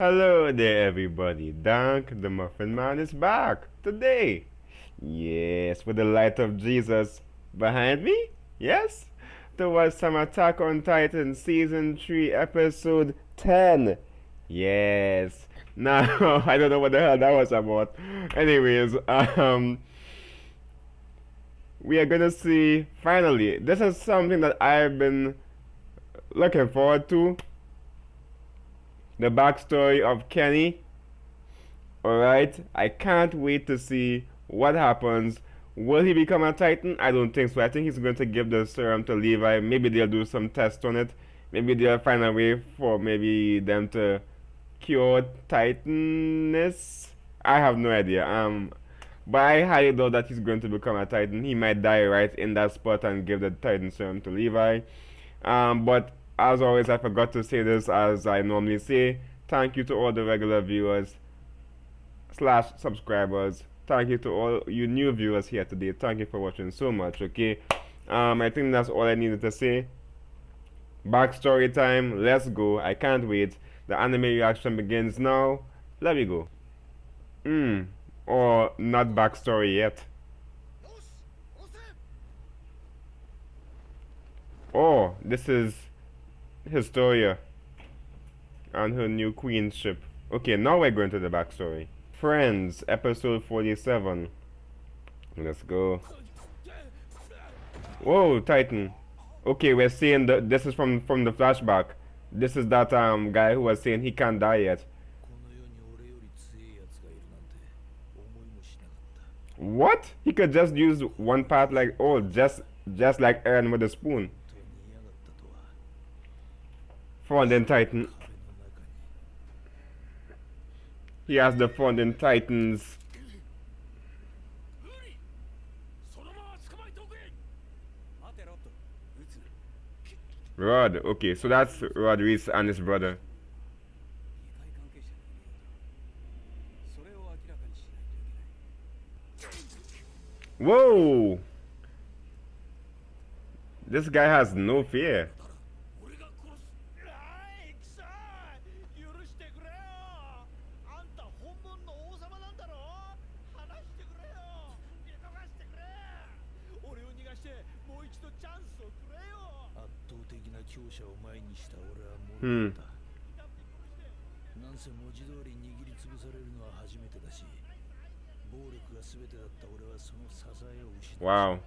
Hello there, everybody. Dank the Muffin Man is back today. Yes, with the light of Jesus behind me. Yes, to watch some Attack on Titan Season 3, Episode 10. Yes. Now, I don't know what the hell that was about. Anyways, we are gonna see finally. This is something that I've been looking forward to. The backstory of Kenny. Alright, I can't wait to see what happens. Will he become a Titan? I don't think so. I think he's going to give the serum to Levi. Maybe they'll do some tests on it. Maybe they'll find a way for maybe them to cure Titanness. I have no idea. But I highly doubt that he's going to become a Titan. He might die right in that spot and give the Titan serum to Levi. But as always, I forgot to say this as I normally say. Thank you to all the regular viewers slash subscribers. Thank you to all you new viewers here today. Thank you for watching so much. Okay, I think that's all I needed to say. Backstory time. Let's go. I can't wait. The anime reaction begins now. Let me go. Or not backstory yet. Oh, this is Historia and her new queenship. Okay, now we're going to the backstory. Friends, episode 47. Let's go. Whoa, Titan. Okay, we're seeing this is from the flashback. This is that guy who was saying he can't die yet. What? He could just use one part like just like Aaron with a spoon. Founding Titan. He has the Founding Titans. Rod, okay, so that's Rod Reese and his brother. Whoa! This guy has no fear. Hmm. Wow.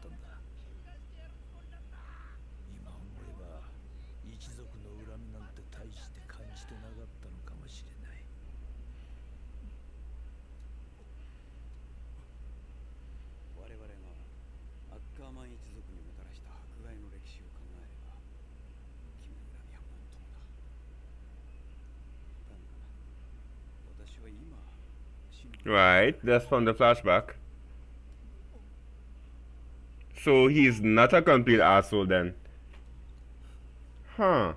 Right, that's from the flashback. So he's not a complete asshole then. Huh.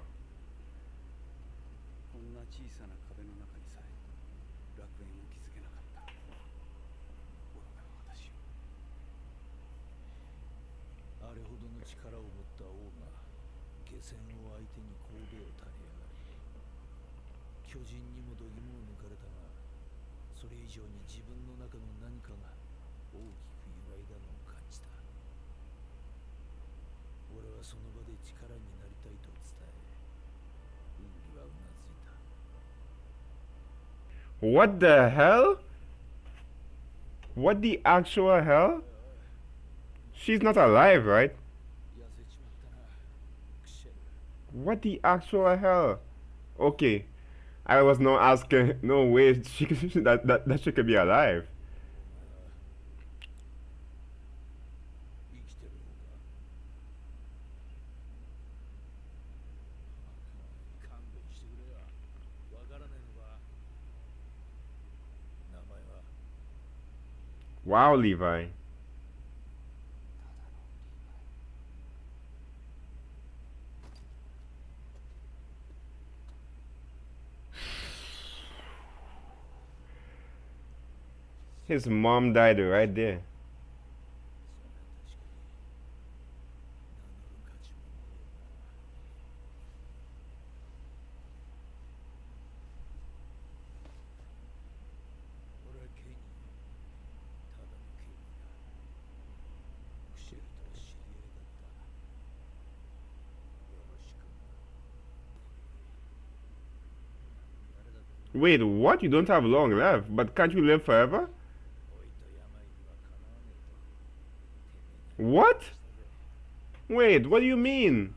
What the hell? What the actual hell? She's not alive, right? What the actual hell? Okay, I was not asking. No way, that she could be alive. Wow, Levi. His mom died right there. Wait, what? You don't have long left, but can't you live forever? What? Wait, what do you mean?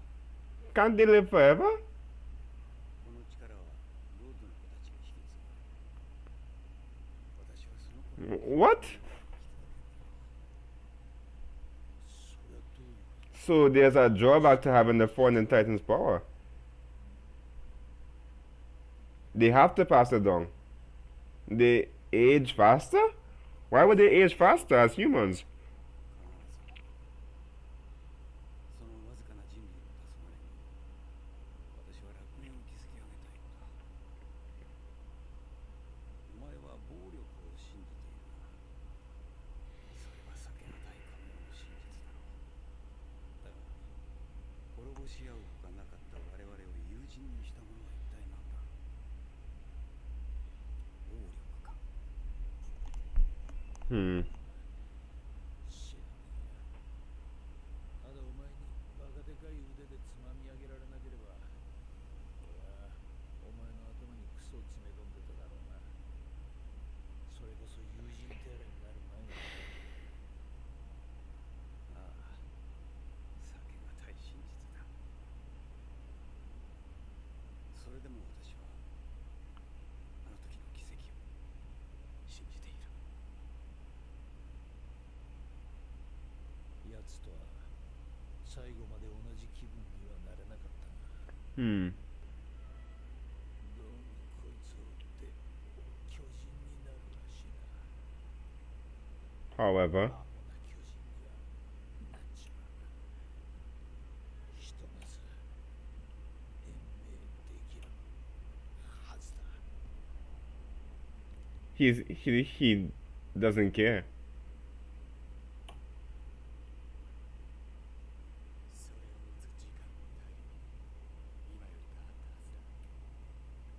Can't they live forever? What? So there's a drawback to having the Fallen Titan's power. They have to pass it down. They age faster? Why would they age faster as humans? Hmm. Hmm. However, he doesn't care.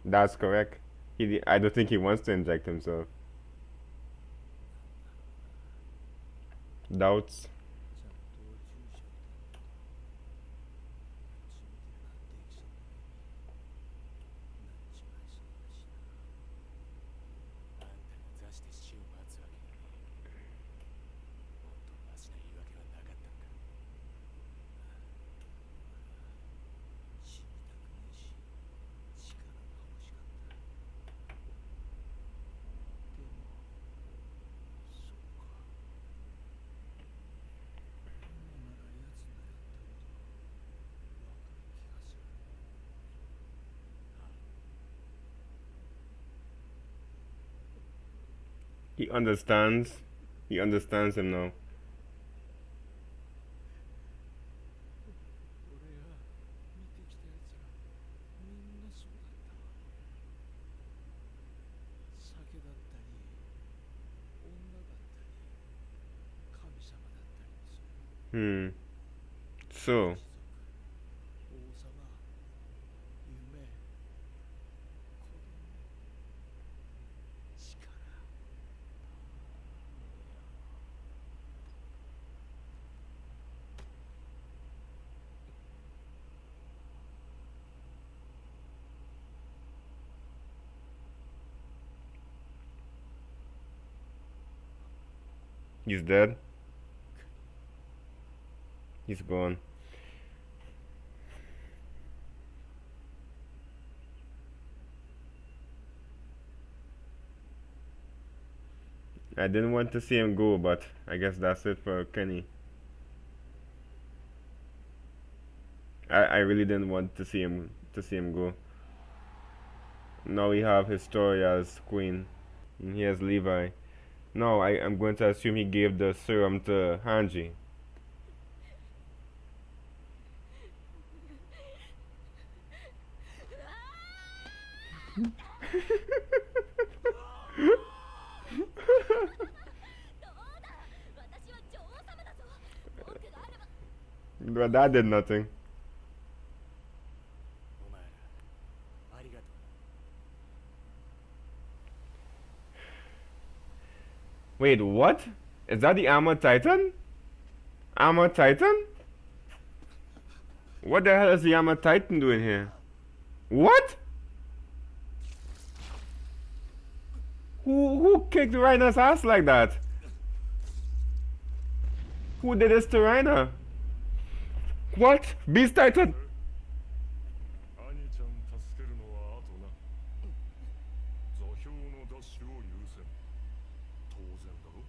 That's correct. I don't think he wants to inject himself. Doubts. He understands. He understands him now. Hmm. So, he's dead. He's gone. I didn't want to see him go, but I guess that's it for Kenny. I really didn't want to see him go. Now we have his story as Queen. And here's Levi. No, I'm going to assume he gave the serum to Hanji. But that did nothing. Wait, what? Is that the Armored Titan? Armored Titan? What the hell is the Armored Titan doing here? What? Who kicked Reina's ass like that? Who did this to Reina? What? Beast Titan? 兄ちゃん助けるのは後な。座標の奪取を優先。当然だろ。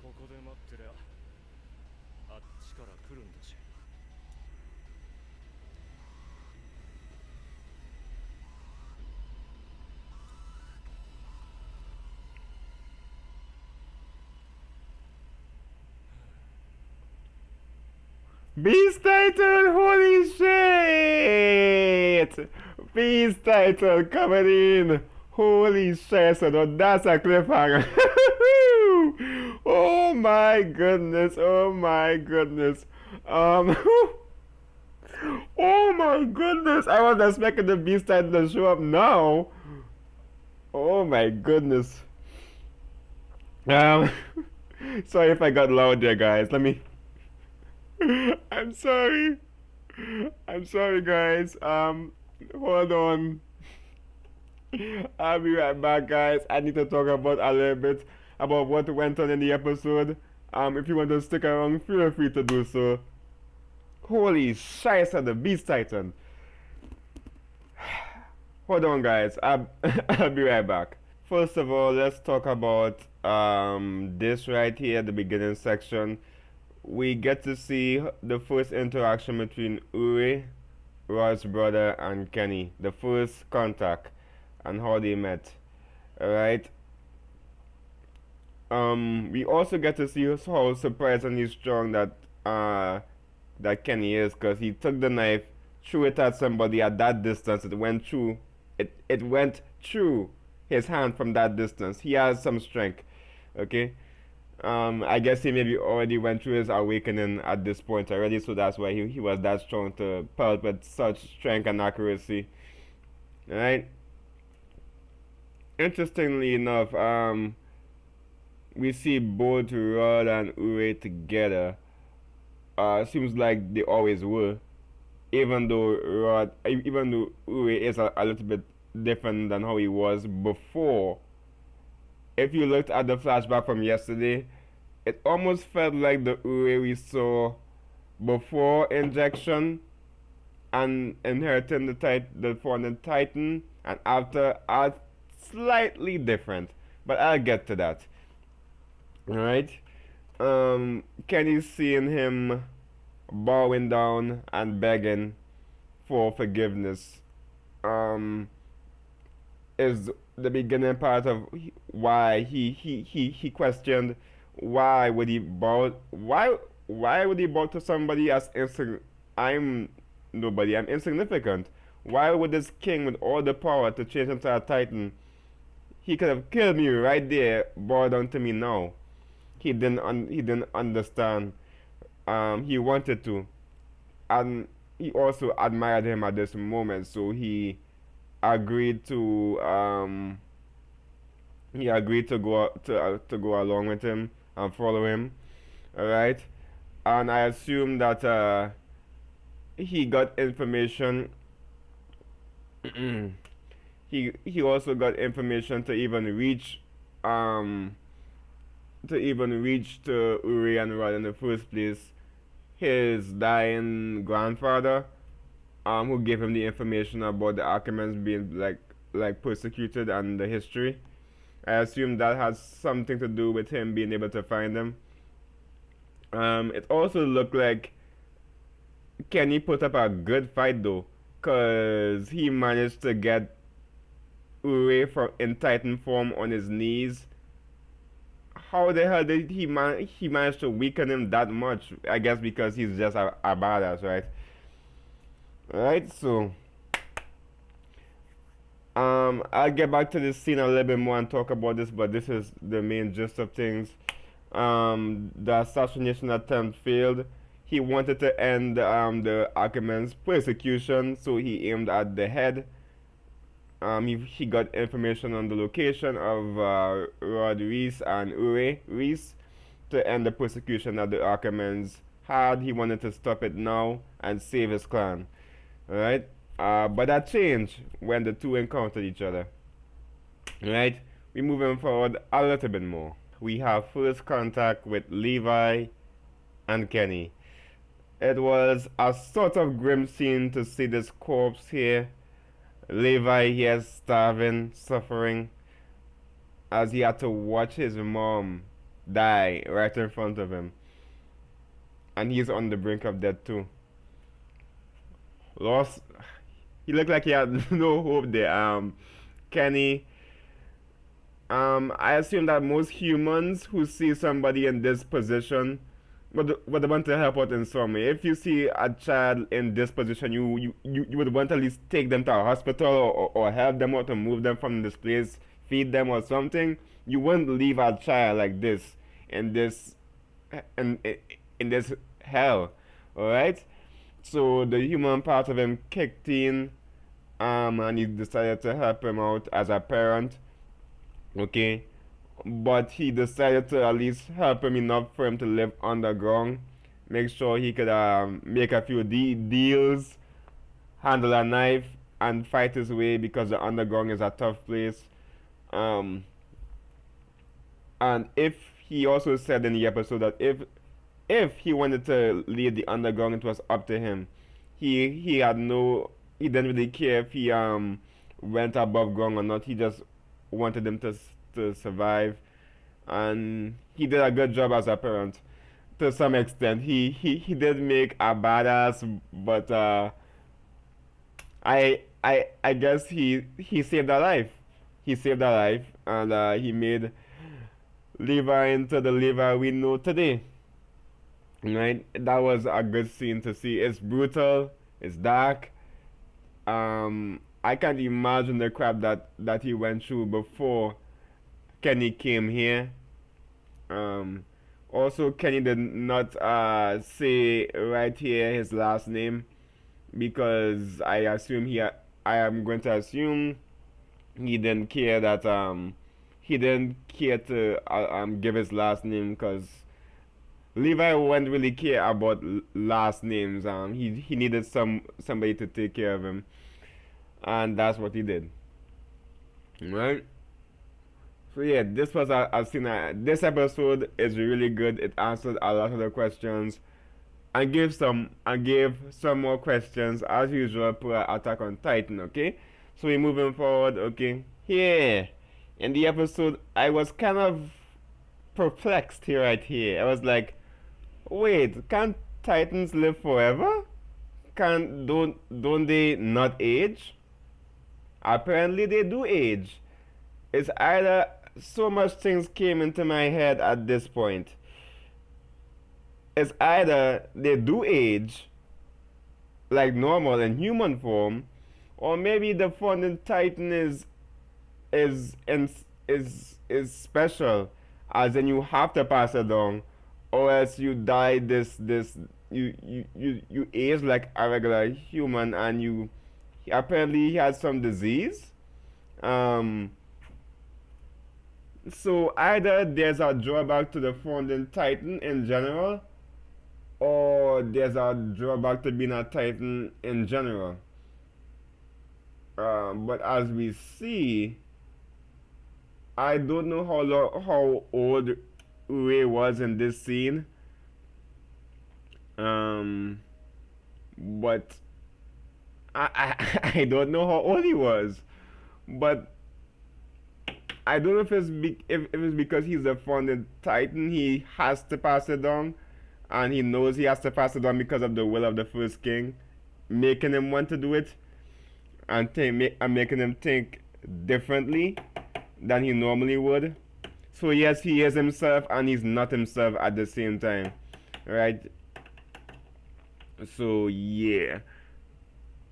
ここで待ってりゃあっちから来るんだし。Beast Titan! Holy shit! Beast Titan coming in! Holy shit, so that's a cliffhanger. Oh my goodness, oh my goodness. Um, oh my goodness, I wasn't expecting the Beast Titan to show up now. Oh my goodness. Um, sorry if I got loud there, guys. Let me. I'm sorry. I'm sorry, guys. Hold on. I'll be right back, guys. I need to talk about a little bit about what went on in the episode. If you want to stick around, feel free to do so. Holy shit, the Beast Titan. Hold on, guys. I'll be right back. First of all, let's talk about this right here, the beginning section. We get to see the first interaction between Uri, Rod's brother, and Kenny. The first contact and how they met. Alright. We also get to see how surprisingly strong that Kenny is, because he took the knife, threw it at somebody at that distance. It went through. It went through his hand from that distance. He has some strength. Okay. I guess he maybe already went through his awakening at this point already, so that's why he was that strong to pelt with such strength and accuracy. Alright? Interestingly enough, we see both Rod and Ure together. Seems like they always were, even though Ure is a little bit different than how he was before. If you looked at the flashback from yesterday, it almost felt like the Ure we saw before injection and inheriting the fallen Titan, and after are slightly different. But I'll get to that. Alright? Kenny's seeing him bowing down and begging for forgiveness. Is the beginning part of why he questioned why would he bow to somebody as I'm nobody, I'm insignificant. Why would this king with all the power to change into a titan, he could have killed me right there, bow down to me now? He didn't understand. He wanted to, and he also admired him at this moment, so agreed to to go along with him and follow him. All right, and I assume that he got information. He also got information to even reach to Uri and Rod in the first place. His dying grandfather, who gave him the information about the Archimans being like persecuted and the history. I assume that has something to do with him being able to find them. It also looked like Kenny put up a good fight though, cause he managed to get Uri from in Titan form on his knees. How the hell did he manage to weaken him that much? I guess because he's just a badass, right? Right, so I'll get back to this scene a little bit more and talk about this, but this is the main gist of things. The assassination attempt failed. He wanted to end the Ackerman's persecution, so he aimed at the head. He got information on the location of Rod Reese and Ure Reese to end the persecution that the Ackermans had. He wanted to stop it now and save his clan. Alright? But that changed when the two encountered each other. Right? We're moving forward a little bit more. We have first contact with Levi and Kenny. It was a sort of grim scene to see this corpse here. Levi here starving, suffering, as he had to watch his mom die right in front of him. And he's on the brink of death too. Lost. He looked like he had no hope there. Kenny. I assume that most humans who see somebody in this position would want to help out in some way. If you see a child in this position, you would want to at least take them to a hospital, or help them out to move them from this place, feed them or something. You wouldn't leave a child like this in this in, in this hell. Alright? So the human part of him kicked in, and he decided to help him out as a parent. Okay, but he decided to at least help him enough for him to live underground, make sure he could make a few deals, handle a knife, and fight his way, because the underground is a tough place. Um, and if he also said in the episode that if he wanted to leave the underground, it was up to him. He had no, he didn't really care if he went above ground or not. He just wanted them to survive, and he did a good job as a parent to some extent. He did make a badass, but I guess he saved a life. He saved a life, and he made Levi into the Levi we know today. Right? That was a good scene to see. It's brutal. It's dark. I can't imagine the crap that he went through before Kenny came here. Um, Also, Kenny did not say right here his last name, because I am going to assume he didn't care that he didn't care to give his last name, because Levi wouldn't really care about last names. He needed somebody to take care of him, and that's what he did. Right? So yeah, this was a scene. This episode is really good. It answered a lot of the questions, and gave some more questions as usual per Attack on Titan. Okay, so we're moving forward. Okay, here in the episode, I was kind of perplexed here. Right here, I was like, wait, can't Titans live forever? Can don't they not age? Apparently they do age. It's either, so much things came into my head at this point. It's either they do age like normal in human form, or maybe the Founding Titan is in, is special, as in you have to pass it down, or else you die you age like a regular human, and you apparently he has some disease. Um, so either there's a drawback to the Founding Titan in general, or there's a drawback to being a Titan in general. But as we see, I don't know how old Ray was in this scene. But I don't know how old he was. But I don't know if it's because he's a Founding Titan, he has to pass it down, and he knows he has to pass it down because of the will of the first king, making him want to do it, and making him think differently than he normally would. So yes, he is himself, and he's not himself at the same time, right? So yeah,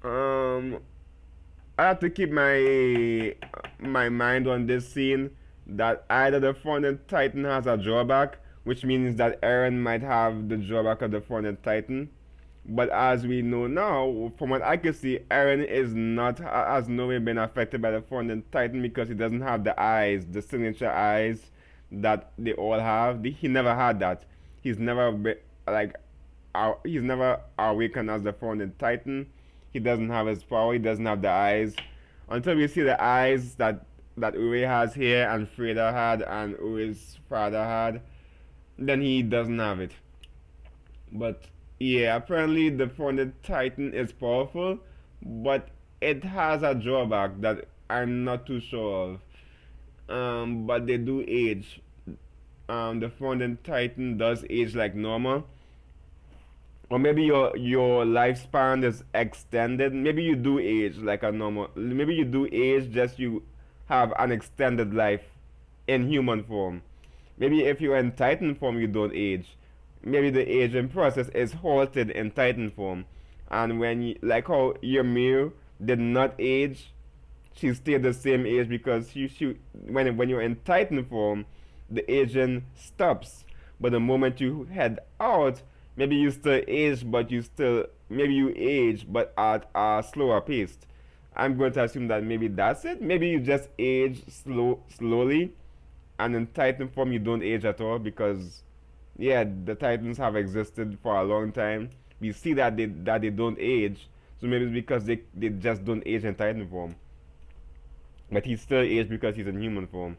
I have to keep my mind on this scene, that either the Founding Titan has a drawback, which means that Eren might have the drawback of the Founding Titan. But as we know now, from what I can see, Eren is not has no way been affected by the Founding Titan, because he doesn't have the eyes, the signature eyes that they all have. He never had that. He's never been, like, he's never awakened as the Founding Titan. he doesn't have his power. He doesn't have the eyes. Until we see the eyes that Uri has here and Freda had and Uri's father had, then he doesn't have it. But yeah, apparently the Founded Titan is powerful, but it has a drawback that I'm not too sure of. But they do age. The Founded Titan does age like normal, or maybe your lifespan is extended. Maybe you do age like a normal. Maybe you do age, just you have an extended life in human form. Maybe if you're in Titan form, you don't age. Maybe the aging process is halted in Titan form, and when you, like how Ymir did not age, she stayed the same age because she when you're in Titan form, the aging stops. But the moment you head out, maybe you still age, but you still maybe you age, but at a slower pace. I'm going to assume that maybe that's it. Maybe you just age slowly, and in Titan form you don't age at all because yeah, the Titans have existed for a long time. We see that they don't age, so maybe it's because they just don't age in Titan form. But he still aged because he's in human form.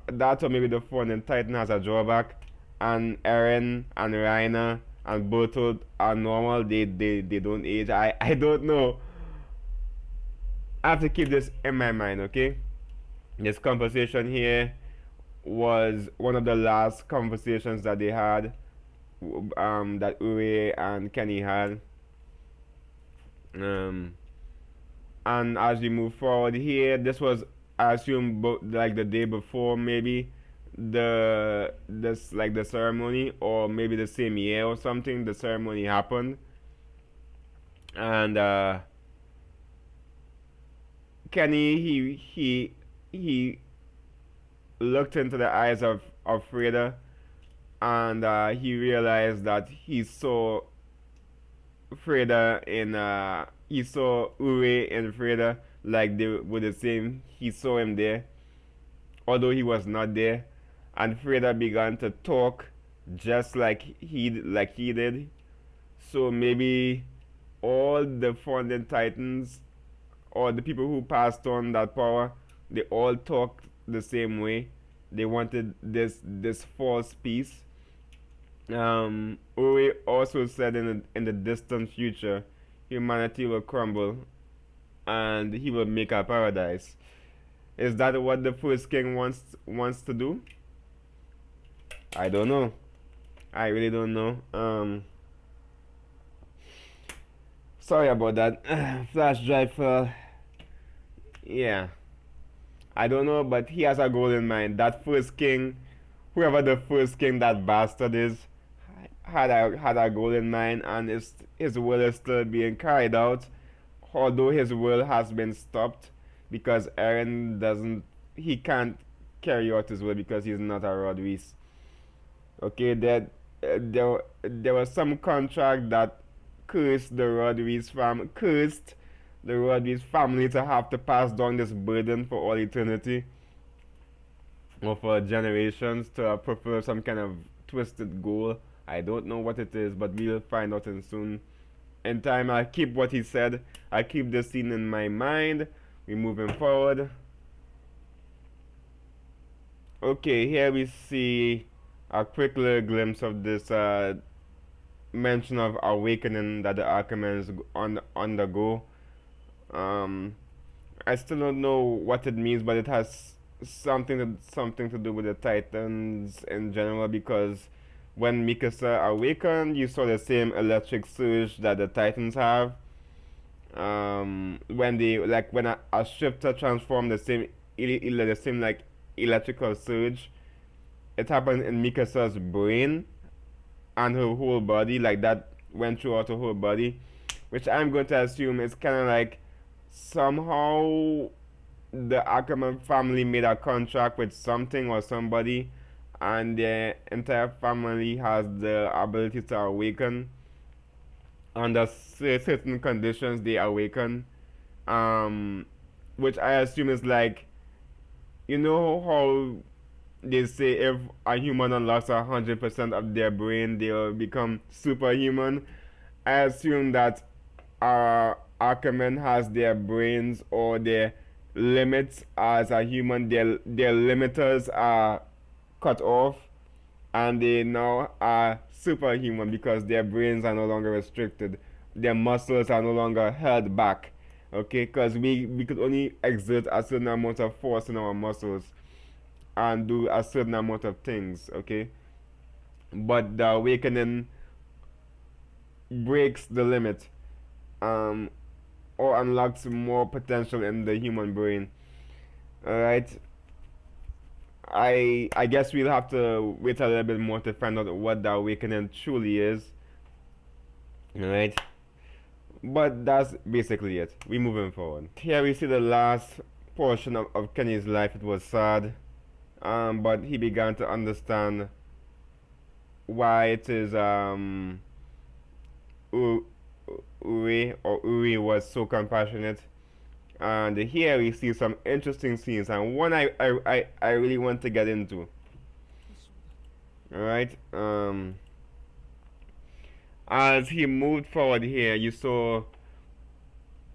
That's why maybe the phone in Titan has a drawback. And Eren and Reiner and Bertold are normal. They don't age. I don't know. I have to keep this in my mind, okay? This conversation here was one of the last conversations that they had, that Uri and Kenny had. Um, and as we move forward here, this was, I assume, like the day before, maybe the ceremony, or maybe the same year or something. The ceremony happened, and Kenny he looked into the eyes of Freda, and he realized that he saw Uri and Freda, like they were the same. He saw him there, although he was not there, and Freda began to talk just like he did. So maybe all the Founding Titans, or the people who passed on that power, they all talked the same way. They wanted this false peace. Uri also said in the distant future, humanity will crumble, and he will make a paradise. Is that what the first king wants to do? I don't know. I really don't know. Sorry about that. Flash drive fell. Yeah. I don't know, but he has a goal in mind. That first king, whoever the first king that bastard is, had a goal in mind, and his will is still being carried out. Although his will has been stopped because Eren doesn't, he can't carry out his will because he's not a Rodriguez. Okay, there was some contract that cursed the Rodriguez family to have to pass down this burden for all eternity, or for generations, to fulfill some kind of twisted goal. I don't know what it is, but we'll find out in soon. In time, I keep what he said. I keep the scene in my mind. We're moving forward. Okay, here we see a quick little glimpse of this mention of awakening that the Archimans undergo. I still don't know what it means, but it has something to do with the Titans in general, because when Mikasa awakened, you saw the same electric surge that the Titans have. When a shifter transformed the same like electrical surge, it happened in Mikasa's brain and her whole body, like that went throughout her whole body, which I'm going to assume is kind of like somehow the Ackerman family made a contract with something or somebody, and the entire family has the ability to awaken under certain conditions. They awaken, which I assume is like, you know how they say if a human unlocks 100% of their brain, they'll become superhuman. I assume that Ackerman has their brains or their limits as a human. Their limiters are cut off, and they now are superhuman because their brains are no longer restricted. Their muscles are no longer held back. Okay, because we could only exert a certain amount of force in our muscles and do a certain amount of things. Okay, but the awakening breaks the limit, um, or unlocks more potential in the human brain. All right. I guess we'll have to wait a little bit more to find out what the awakening truly is. All right. But that's basically it. We're moving forward. Here we see the last portion of Kenny's life. It was sad, but he began to understand why it is Uri was so compassionate. And here we see some interesting scenes, and one I really want to get into. Alright, as he moved forward here,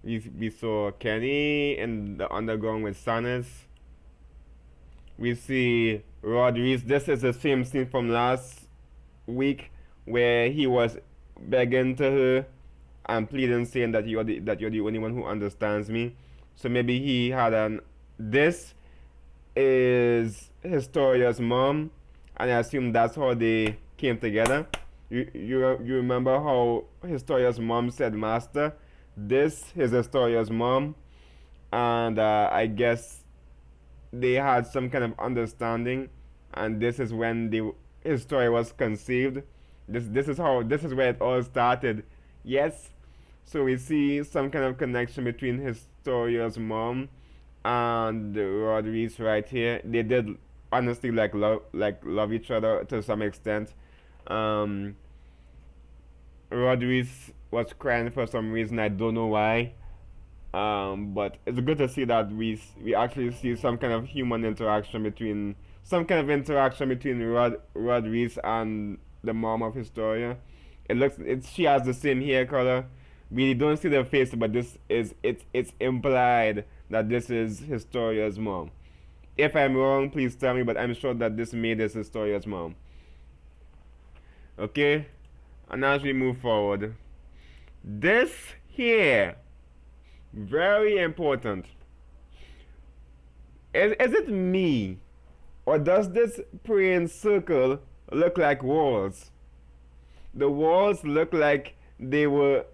we saw Kenny in the underground with Sanis. We see Rodriguez. This is the same scene from last week where he was begging to her and pleading, saying that you're the only one who understands me. So maybe he had an. This is Historia's mom, and I assume that's how they came together. You remember how Historia's mom said master? This is Historia's mom, and I guess they had some kind of understanding, and this is when Historia was conceived. This is where it all started. Yes. So we see some kind of connection between Historia's mom and Rodriguez right here. They did honestly love each other to some extent. Um, Rodriguez was crying for some reason. I don't know why. But it's good to see that we actually see some kind of human interaction between Rodriguez and the mom of Historia. She has the same hair color. We don't see the face, but it's implied that this is Historia's mom. If I'm wrong, please tell me, but I'm sure that this maid is Historia's mom. Okay? And as we move forward, this here, very important. Is it me, or does this praying circle look like walls? The walls look like they were.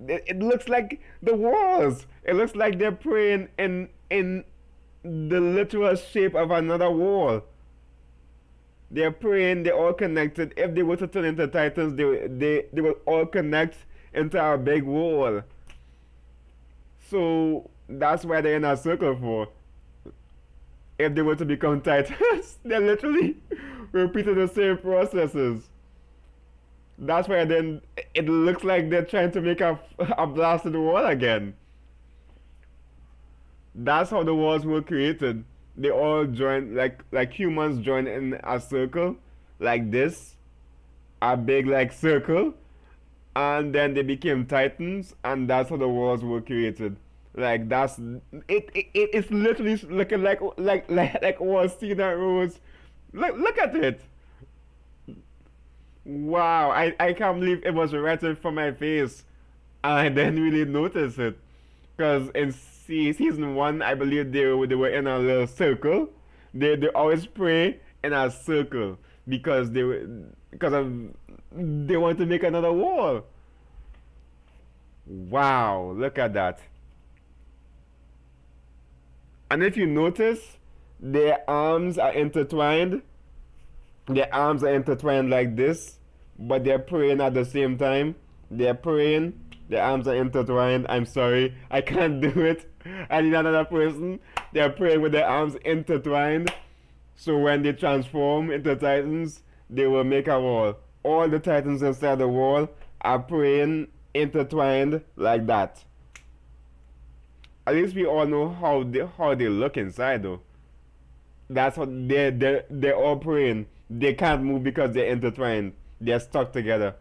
It looks like the walls. It looks like they're praying in the literal shape of another wall. They're praying. They're all connected. If they were to turn into titans, they will all connect into a big wall. So that's why they're in a circle for. If they were to become titans, they're literally repeating the same processes. That's why then it looks like they're trying to make a blasted wall again. That's how the walls were created. They all join like humans join in a circle like this, a big like circle, and then they became titans, and that's how the walls were created. Like that's it's literally looking like was seen that rose. Look at it. Wow, I can't believe it was right in front of my face. And I didn't really notice it. Because in season one, I believe they were in a little circle. They always pray in a circle because they want to make another wall. Wow, look at that. And if you notice, their arms are intertwined. Their arms are intertwined like this, but they're praying at the same time. They're praying, their arms are intertwined. I'm sorry, I can't do it. I need another person. They're praying with their arms intertwined. So when they transform into titans, they will make a wall. All the titans inside the wall are praying intertwined like that. At least we all know how they look inside though. That's what they're all praying. They can't move because they're intertwined. They're stuck together.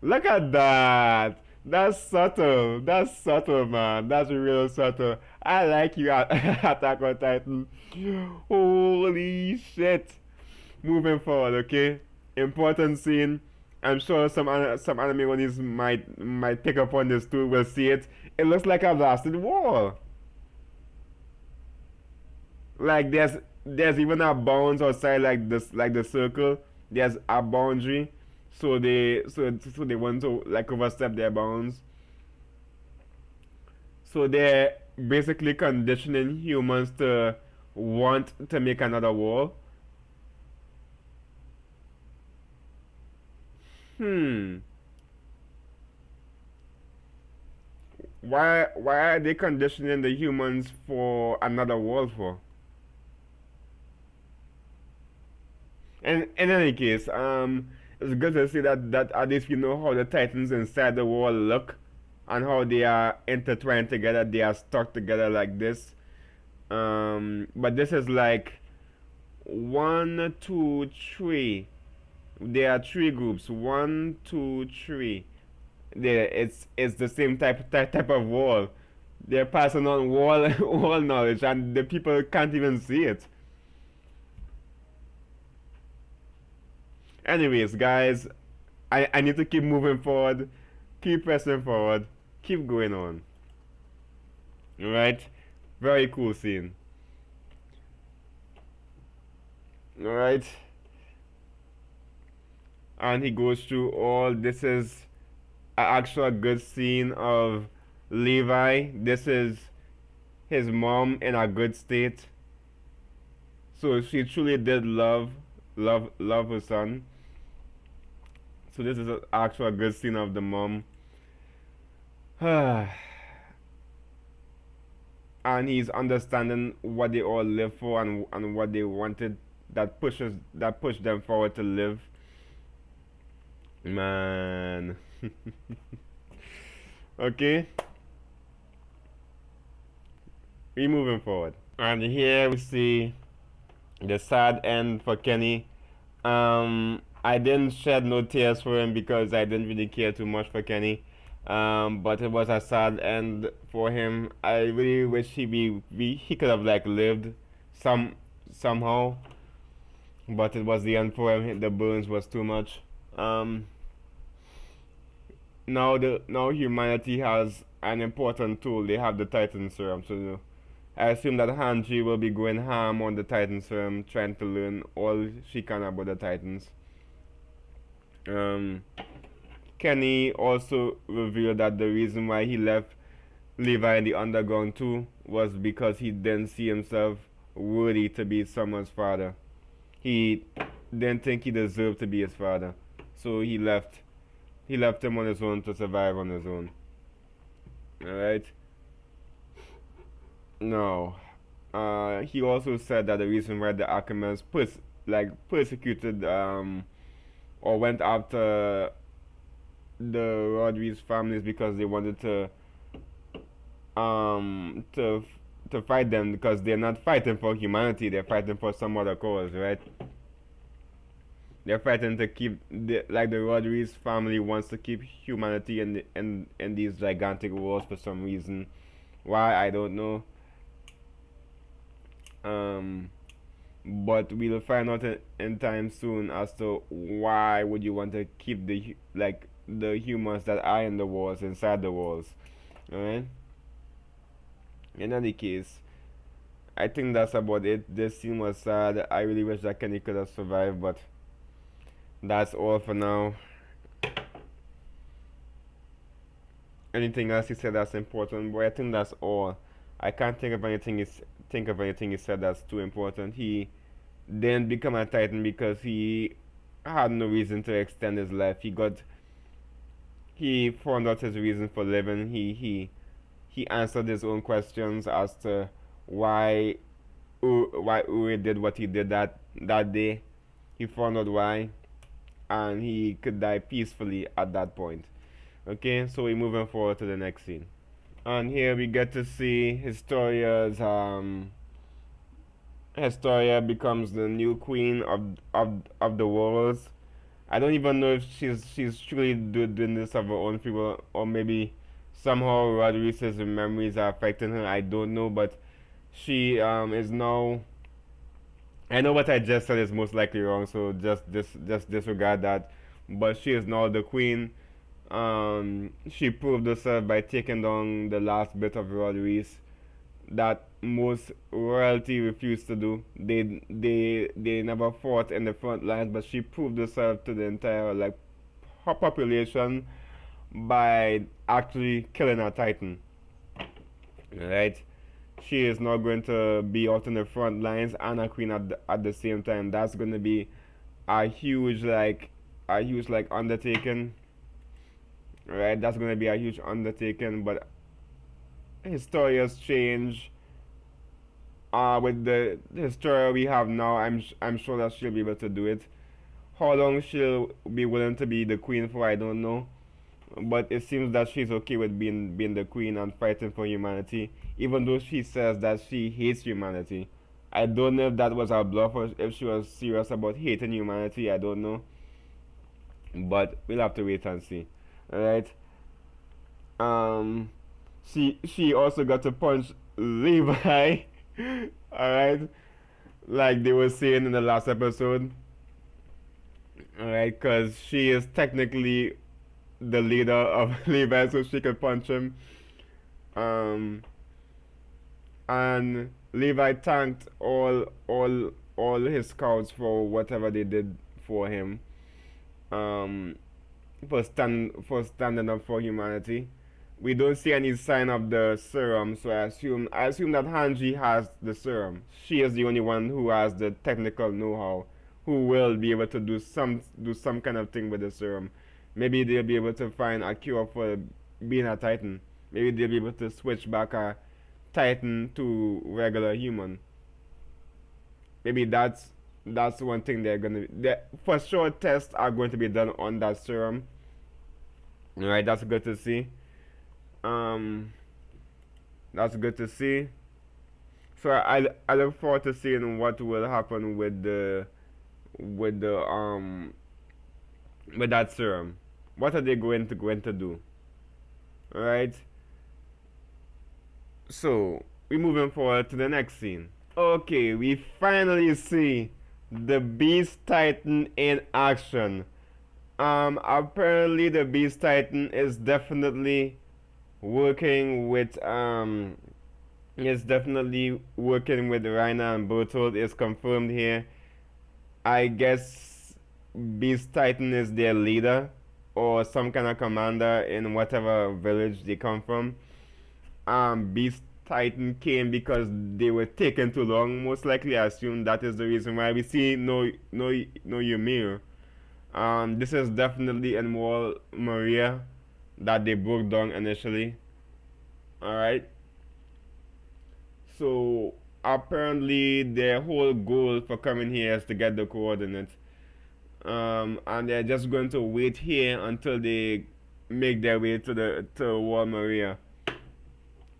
Look at that. That's subtle. That's subtle, man. That's real subtle. I like you, Attack on Titan. Holy shit. Moving forward, okay. Important scene. I'm sure some anime ones might pick up on this too. We'll see it. It looks like a blasted wall. Like there's even a bounds outside like this, like the circle. There's a boundary, so they want to like overstep their bounds. So they're basically conditioning humans to want to make another wall. Hmm. Why are they conditioning the humans for another wall for? And in any case, it's good to see that at least you know how the Titans inside the wall look and how they are intertwined together. They are stuck together like this. But this is like one, two, three. There are three groups. One, two, three. There, it's the same type of wall. They're passing on wall wall knowledge, and the people can't even see it. Anyways, guys, I need to keep moving forward, keep pressing forward, keep going on. Alright? Very cool scene. Alright? And he goes through all this is an actual good scene of Levi. This is his mom in a good state. So she truly did love her son. So this is an actual good scene of the mom. And he's understanding what they all live for and what they wanted that pushed them forward to live. Man. Okay. We moving forward. And here we see the sad end for Kenny. I didn't shed no tears for him because I didn't really care too much for Kenny. But it was a sad end for him. I really wish he could have like lived somehow, but it was the end for him. The burns was too much. Now humanity has an important tool. They have the Titan serum, so I assume that Hanji will be going ham on the Titan serum, trying to learn all she can about the Titans. Kenny also revealed that the reason why he left Levi in the underground too was because he didn't see himself worthy to be someone's father. He didn't think he deserved to be his father, so he left. He left him on his own to survive on his own. Alright? No. He also said that the reason why the Akimans persecuted or went after the Rodriguez families because they wanted um to to fight them because they're not fighting for humanity, they're fighting for some other cause, right? They're fighting to keep the Rodriguez family wants to keep humanity in these gigantic wars for some reason. Why I don't know. Um but we'll find out in time soon as to why would you want to keep the humans that are in the walls inside the walls. Alright? In any case, I think that's about it. This scene was sad. I really wish that Kenny could have survived, but that's all for now. Anything else he said that's important? Boy, I think that's all. I can't think of anything he said that's too important. He didn't become a Titan because he had no reason to extend his life. He found out his reason for living. He answered his own questions as to why why Uri did what he did that day. He found out why, and he could die peacefully at that point. Okay, so we're moving forward to the next scene. And here we get to see Historia becomes the new queen of the worlds. I don't even know if she's truly doing this of her own free will, or maybe somehow Rodriguez's memories are affecting her. I don't know, but she is now. I know what I just said is most likely wrong, so just disregard that. But she is now the queen. She proved herself by taking down the last bit of Rodriguez that most royalty refused to do. They never fought in the front lines, but she proved herself to the entire like her population by actually killing a titan. Right? She is not going to be out in the front lines and a queen at the same time. That's going to be a huge like undertaking. Right? That's going to be a huge undertaking. But his story has changed. With the story we have now, I'm sure that she'll be able to do it. How long she'll be willing to be the queen for, I don't know. But it seems that she's okay with being the queen and fighting for humanity, even though she says that she hates humanity. I don't know if that was a bluff or if she was serious about hating humanity. I don't know, but we'll have to wait and see. Alright. Um, she also got to punch Levi. Alright, like they were saying in the last episode. Alright, because she is technically the leader of Levi, so she could punch him. Um, and Levi thanked all his scouts for whatever they did for him. Um, for standing up for humanity. We don't see any sign of the serum, so I assume that Hanji has the serum. She is the only one who has the technical know-how, who will be able to do some kind of thing with the serum. Maybe they'll be able to find a cure for being a Titan. Maybe they'll be able to switch back a Titan to regular human. Maybe that's one thing for sure tests are going to be done on that serum. Alright, that's good to see. Um, that's good to see. So I look forward to seeing what will happen with the with that serum. What are they going to do? Alright. So we're moving forward to the next scene. Okay, we finally see the Beast Titan in action. Apparently the Beast Titan is definitely working with Reiner and Bertold is confirmed here. I guess Beast Titan is their leader or some kind of commander in whatever village they come from. Beast Titan came because they were taking too long. Most likely, I assume that is the reason why we see no Ymir. This is definitely in Wall Maria that they broke down initially. Alright. So apparently their whole goal for coming here is to get the coordinates. And they're just going to wait here until they make their way to Wall Maria.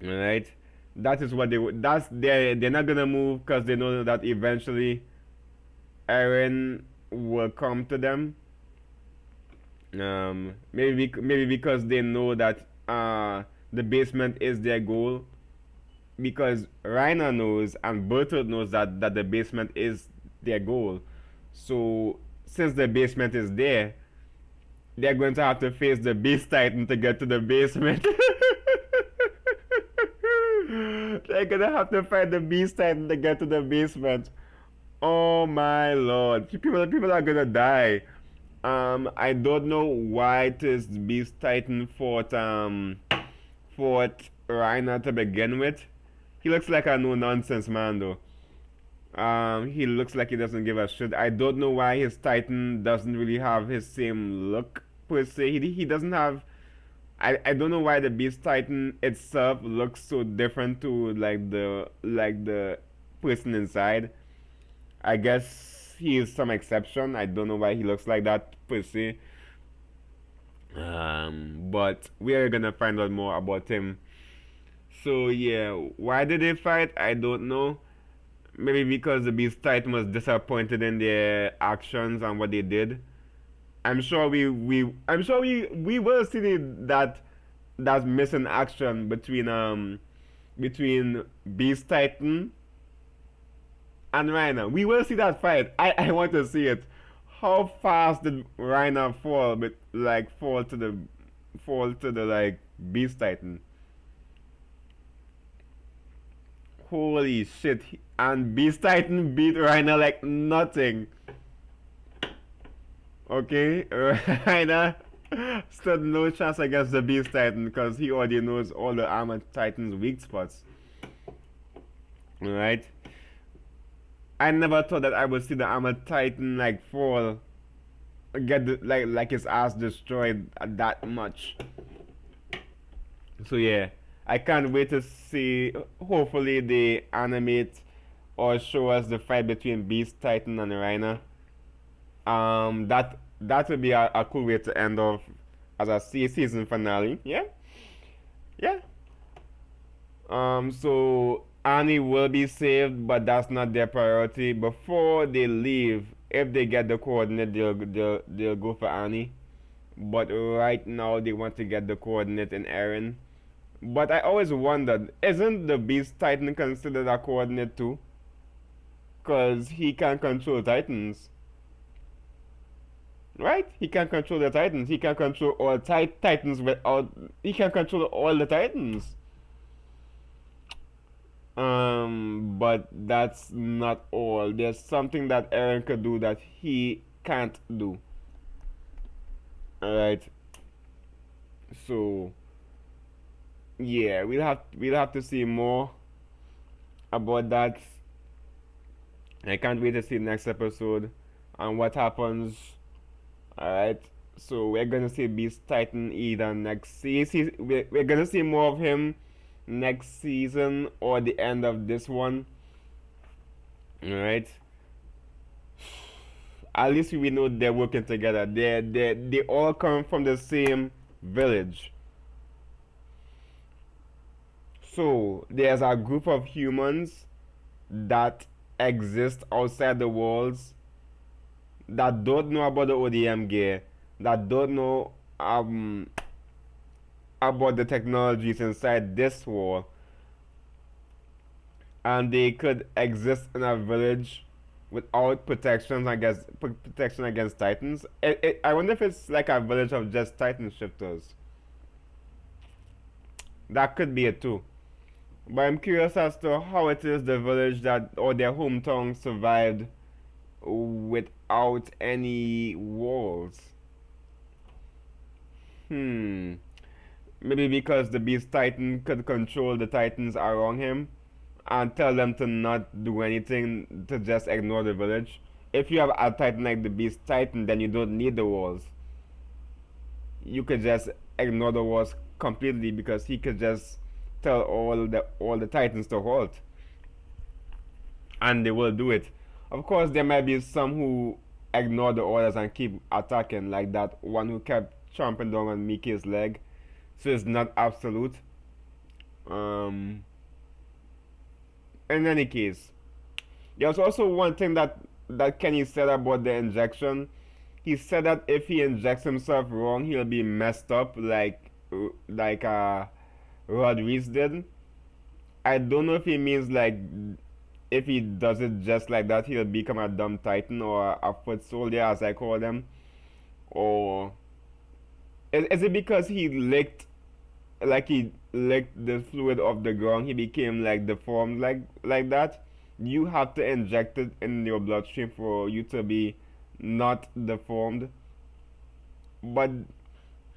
Alright. That is what they're not gonna move because they know that eventually Eren will come to them. Maybe because they know that the basement is their goal. Because Reiner knows and Bertolt knows that the basement is their goal. So since the basement is there, they're going to have to face the Beast Titan to get to the basement. They're gonna have to fight the Beast Titan to get to the basement. Oh my lord. People are gonna die. I don't know why this Beast Titan fought Reiner to begin with. He looks like a no nonsense man though. He looks like he doesn't give a shit. I don't know why his Titan doesn't really have his same look per se. He doesn't have. I don't know why the Beast Titan itself looks so different to like the person inside. I guess he is some exception. I don't know why he looks like that per se. But we are gonna find out more about him. So yeah, why did they fight? I don't know. Maybe because the Beast Titan was disappointed in their actions and what they did. I'm sure we will see that missing action between Beast Titan and Reiner. We will see that fight. I want to see it. How fast did Reiner fall, but like fall to the like Beast Titan? Holy shit! And Beast Titan beat Reiner like nothing. Okay, Reiner stood no chance against the Beast Titan because he already knows all the Armored Titan's weak spots. Alright? I never thought that I would see the Armored Titan like fall, like his ass destroyed that much. So yeah, I can't wait to see. Hopefully they animate or show us the fight between Beast Titan and Reiner. That would be a cool way to end off as a season finale. Yeah, yeah. So Annie will be saved, but that's not their priority. Before they leave, if they get the coordinate, they'll go for Annie. But right now they want to get the coordinate in Eren. But I always wondered, isn't the Beast Titan considered a coordinate too? Cause he can control Titans. Right? He can control the Titans. He can control all Titans without. He can control all the Titans. But that's not all. There's something that Eren could do that he can't do. Alright. So yeah, we'll have to see more about that. I can't wait to see the next episode and what happens. Alright. So we're gonna see Beast Titan either next season. We're gonna see more of him next season or the end of this one. Alright. At least we know they're working together. They all come from the same village. So there's a group of humans that exist outside the walls that don't know about the ODM gear, that don't know about the technologies inside this wall, and they could exist in a village without protection against titans. I wonder if it's like a village of just titan shifters. That could be it too. But I'm curious as to how it is the village that or their hometown survived without any walls. Maybe because the Beast Titan could control the Titans around him and tell them to not do anything, to just ignore the village. If you have a Titan like the Beast Titan, then you don't need the walls. You could just ignore the walls completely because he could just tell all the Titans to halt, and they will do it. Of course, there might be some who ignore the orders and keep attacking, like that one who kept chomping down on Mickey's leg. So it's not absolute. In any case, there's also one thing that Kenny said about the injection. He said that if he injects himself wrong, he'll be messed up like Rodriguez did. I don't know if he means like if he does it just like that, he'll become a dumb titan or a foot soldier, as I call them, or is it because he licked the fluid off the ground, he became like deformed like that? You have to inject it in your bloodstream for you to be not deformed. But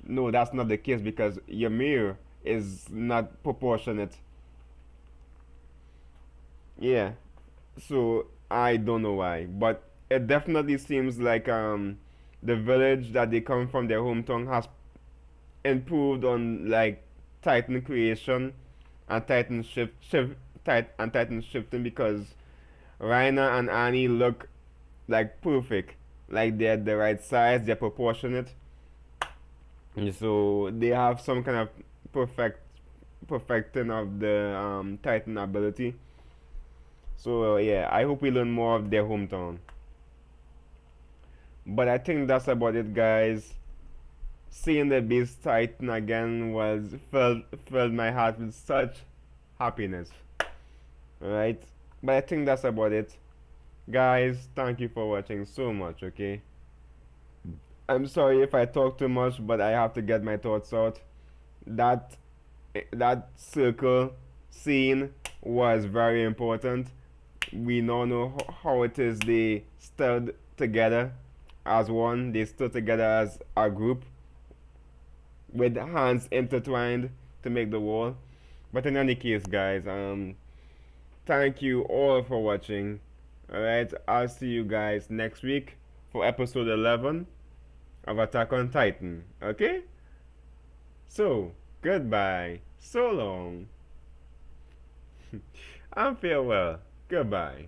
no, that's not the case because your mirror is not proportionate. Yeah. So I don't know why, but it definitely seems like the village that they come from, their hometown, has improved on like Titan creation and Titan shifting because Raina and Annie look like perfect, like they're the right size, they're proportionate, so they have some kind of perfecting of the Titan ability. So yeah, I hope we learn more of their hometown. But I think that's about it, guys. Seeing the Beast Titan again was filled my heart with such happiness. Alright? But I think that's about it. Guys, thank you for watching so much, okay? I'm sorry if I talk too much, but I have to get my thoughts out. That that circle scene was very important. We now know how it is they stood together as one. They stood together as a group with hands intertwined to make the wall. But in any case, guys, thank you all for watching. Alright, I'll see you guys next week for episode 11 of Attack on Titan. Okay? So, goodbye. So long. And farewell. Goodbye.